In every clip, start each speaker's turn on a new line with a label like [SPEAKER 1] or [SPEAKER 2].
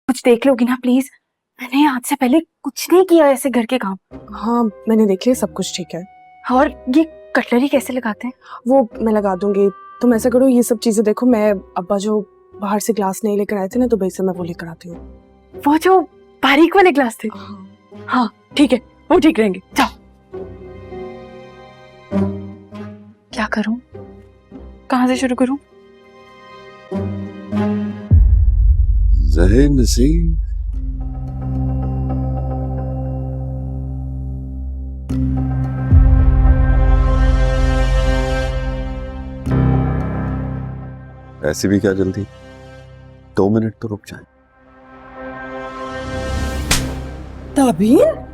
[SPEAKER 1] कुछ देख लोगी ना प्लीज। मैंने आज से पहले कुछ नहीं किया ऐसे घर के काम।
[SPEAKER 2] हाँ मैंने देख लिया, सब कुछ ठीक है।
[SPEAKER 1] और ये कटलरी कैसे लगाते हैं?
[SPEAKER 2] वो मैं लगा दूंगी। तुम ऐसा करो, ये सब चीजें देखो, मैं अब्बा जो बाहर से ग्लास नहीं लेकर आए थे ना, दुबई से, मैं वो लेकर आती हूँ।
[SPEAKER 1] वो जो बारीक वाले ग्लास थे? हाँ ठीक है, वो ठीक रहेंगे। जाओ। क्या करूं, कहाँ से शुरू करूं?
[SPEAKER 3] ज़हीर नसीब। ऐसी भी क्या जल्दी, 2 मिनट तो रुक जाए।
[SPEAKER 2] ताबीन,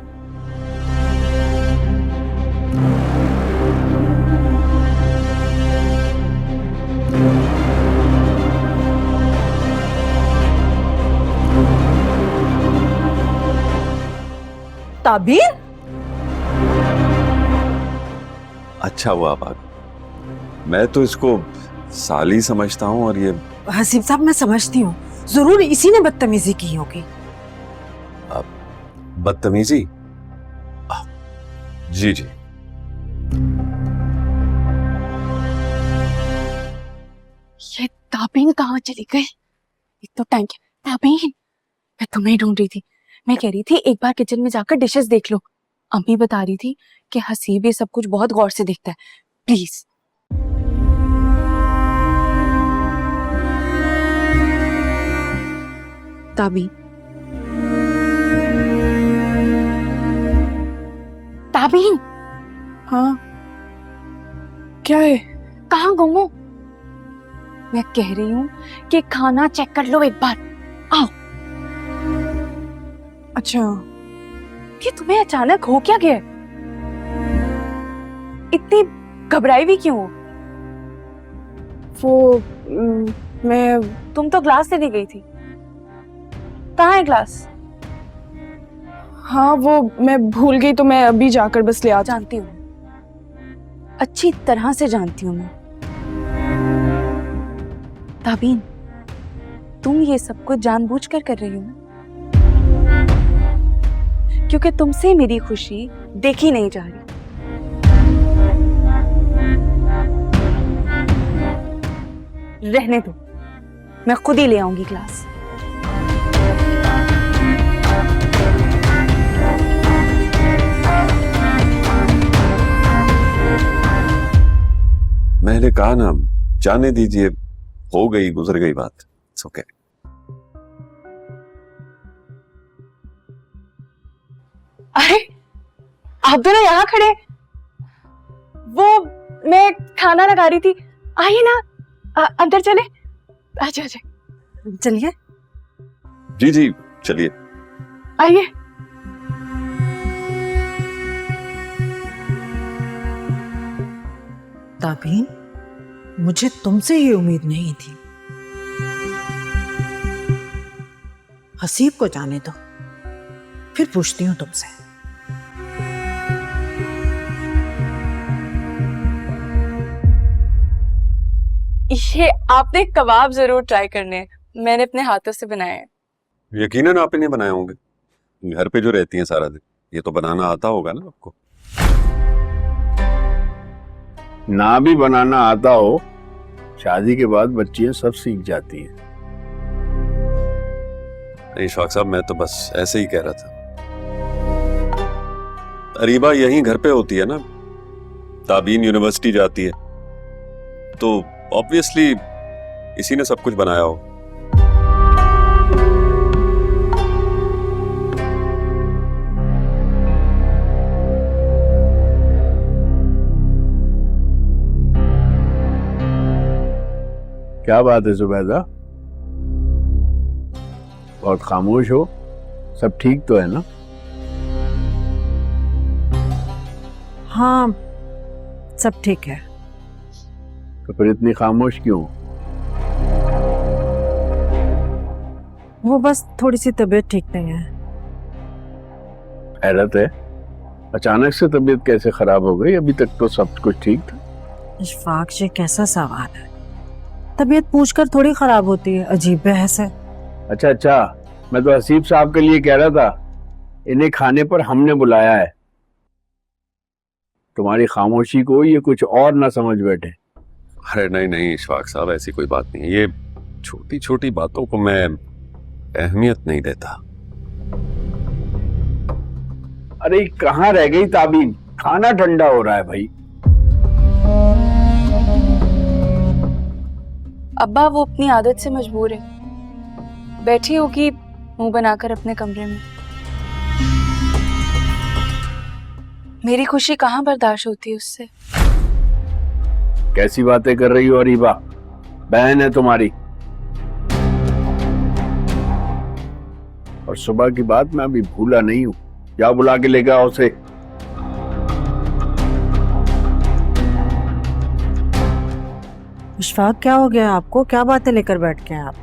[SPEAKER 2] ताबीन,
[SPEAKER 3] अच्छा हुआ आप आ गए। मैं तो इसको साली समझता हूँ और ये
[SPEAKER 4] हसीब साहब मैं समझती हूँ, जरूर इसी ने बदतमीजी की होगी।
[SPEAKER 3] बदतमीजी। जी जी।
[SPEAKER 1] ये ताबीन कहाँ चली गई? एक तो टाइम क्या ताबीन, मैं तुम्हें ढूंढ रही थी। मैं कह रही थी एक बार किचन में जाकर डिशेस देख लो। अम्मी बता रही थी कि हसीब ये सब कुछ बहुत गौर से देखता है। प्लीज। ताबीन, ताबीन,
[SPEAKER 2] हाँ क्या है?
[SPEAKER 1] कहाँ गुम हो? मैं कह रही हूँ कि खाना चेक कर लो एक बार। आओ।
[SPEAKER 2] अच्छा,
[SPEAKER 1] ये तुम्हें अचानक हो क्या गया? इतनी घबराई भी क्यों हो?
[SPEAKER 2] वो मैं
[SPEAKER 1] तुम तो ग्लास लेने गई थी, कहाँ है ग्लास?
[SPEAKER 2] हाँ वो मैं भूल गई, तो मैं अभी जाकर बस ले आ
[SPEAKER 1] जानती हूँ, अच्छी तरह से जानती हूँ मैं। ताबीन, तुम ये सब कुछ जानबूझकर कर रही हो ना, क्योंकि तुमसे मेरी खुशी देखी नहीं जा रही। रहने दो, मैं खुद ही ले आऊंगी ग्लास।
[SPEAKER 3] मैंने कहा ना, जाने दीजिए, हो गई गुजर गई बात। It's okay.
[SPEAKER 1] अरे आप दोनों यहाँ खड़े, वो मैं खाना लगा रही थी। आइए ना, अंदर चले। आजा आजा,
[SPEAKER 4] चलिए।
[SPEAKER 3] जी जी चलिए।
[SPEAKER 1] आइए।
[SPEAKER 4] ताबीन, मुझे तुमसे ये उम्मीद नहीं थी। हसीब को जाने दो, फिर पूछती हूँ तुमसे।
[SPEAKER 1] ये आपने कबाब जरूर ट्राई करने हैं, मैंने अपने हाथों से बनाए हैं।
[SPEAKER 3] यकीनन आप इन्हें बनाए होंगे, घर पे जो रहती हैं सारा दिन, ये तो बनाना आता होगा ना आपको।
[SPEAKER 5] ना भी बनाना आता हो, शादी के बाद बच्चियां सब सीख जाती हैं।
[SPEAKER 3] नहीं शौक साहब, मैं तो बस ऐसे ही कह रहा था। अरीबा यहीं घर पे होती है ना, ताबीन यूनिवर्सिटी जाती है, तो ऑब्वियसली इसी ने सब कुछ बनाया हो।
[SPEAKER 5] क्या बात है जुबैदा, बहुत खामोश हो, सब ठीक तो है ना?
[SPEAKER 4] हाँ सब ठीक है।
[SPEAKER 5] तो फिर इतनी खामोश क्यों?
[SPEAKER 4] वो बस थोड़ी सी तबीयत ठीक नहीं है।
[SPEAKER 5] हैरत है, अचानक से तबीयत कैसे खराब हो गई? अभी तक तो सब कुछ ठीक था।
[SPEAKER 4] इशफाक, ये कैसा सवाल है? तबीयत पूछकर थोड़ी खराब होती है, अजीब बहस है।
[SPEAKER 5] अच्छा, मैं तो हसीब साहब के लिए कह रहा था, इन्हें खाने पर हमने बुलाया है। तुम्हारी खामोशी को ये कुछ और ना समझ बैठे।
[SPEAKER 3] अरे नहीं नहीं इशफाक साहब, ऐसी कोई बात नहीं है। ये छोटी छोटी बातों को मैं अहमियत नहीं देता।
[SPEAKER 5] अरे कहाँ रह गई ताबीन? खाना ठंडा हो रहा है भाई।
[SPEAKER 1] अब्बा वो अपनी आदत से मजबूर है, बैठी होगी मुंह बनाकर अपने कमरे में। मेरी खुशी कहाँ बर्दाश्त होती है उससे।
[SPEAKER 5] कैसी बातें कर रही हो अरीबा? बहन है तुम्हारी। और सुबह की बात मैं अभी भूला नहीं हूं। जाओ बुला के लेकर आओ उसे।
[SPEAKER 4] इशफाक क्या हो गया आपको? क्या बातें लेकर बैठ के हैं आप?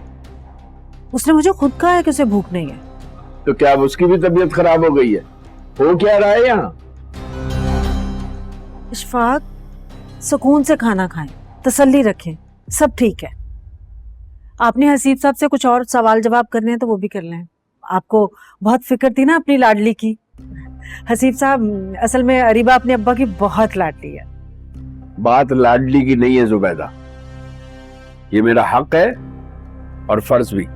[SPEAKER 4] उसने मुझे खुद कहा है कि उसे भूख नहीं है।
[SPEAKER 5] तो क्या अब उसकी भी तबीयत खराब हो गई है? हो क्या रहा है यहाँ?
[SPEAKER 4] इशफाक सुकून से खाना खाएं, तसल्ली रखें, सब ठीक है। आपने हसीब साहब से कुछ और सवाल जवाब करने हैं तो वो भी कर लें। आपको बहुत फिक्र थी ना अपनी लाडली की। हसीब साहब असल में अरीबा अपने अब्बा की बहुत लाडली है।
[SPEAKER 5] बात लाडली की नहीं है जुबैदा, ये मेरा हक है और फर्ज भी।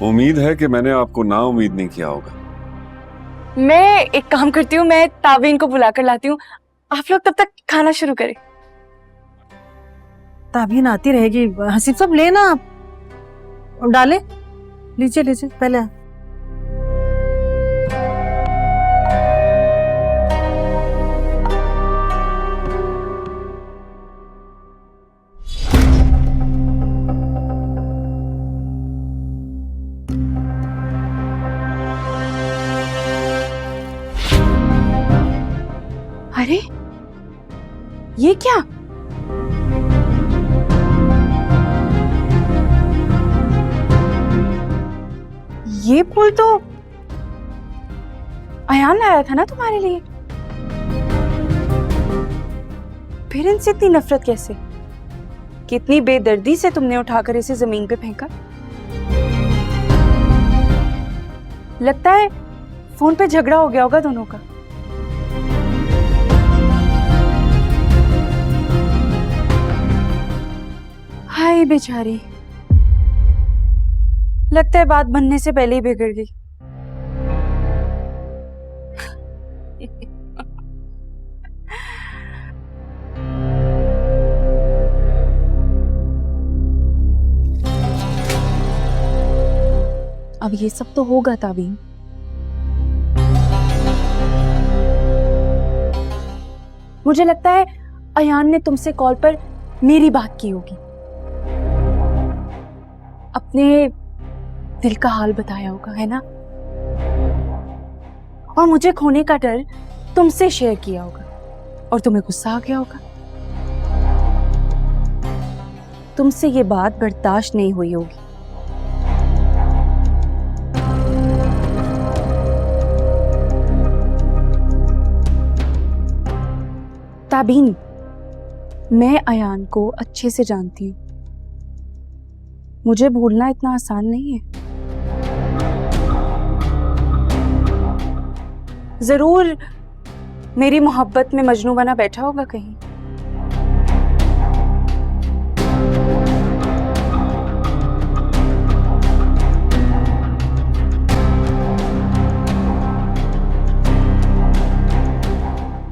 [SPEAKER 3] उम्मीद है कि मैंने आपको ना उम्मीद नहीं किया होगा।
[SPEAKER 1] मैं एक काम करती हूँ, मैं ताबीन को बुलाकर लाती हूँ, आप लोग तब तक खाना शुरू करें।
[SPEAKER 4] ताबीन आती रहेगी। हसीब साहब लेना आप डाले, लीजिए लीजिए पहले।
[SPEAKER 1] अरे ये क्या? ये फूल तो अयान लाया था ना तुम्हारे लिए। फिर इनसे इतनी नफरत कैसे? कितनी बेदर्दी से तुमने उठाकर इसे जमीन पे फेंका। लगता है फोन पे झगड़ा हो गया होगा दोनों का। हाय बेचारी, लगता है बात बनने से पहले ही बिगड़ गई। अब ये सब तो होगा ताबीन। मुझे लगता है अयान ने तुमसे कॉल पर मेरी बात की होगी, अपने दिल का हाल बताया होगा, है ना? और मुझे खोने का डर तुमसे शेयर किया होगा और तुम्हें गुस्सा आ गया होगा। तुमसे ये बात बर्दाश्त नहीं हुई होगी। ताबीन, मैं अयान को अच्छे से जानती हूँ, मुझे भूलना इतना आसान नहीं है। जरूर मेरी मोहब्बत में मजनू बना बैठा होगा कहीं।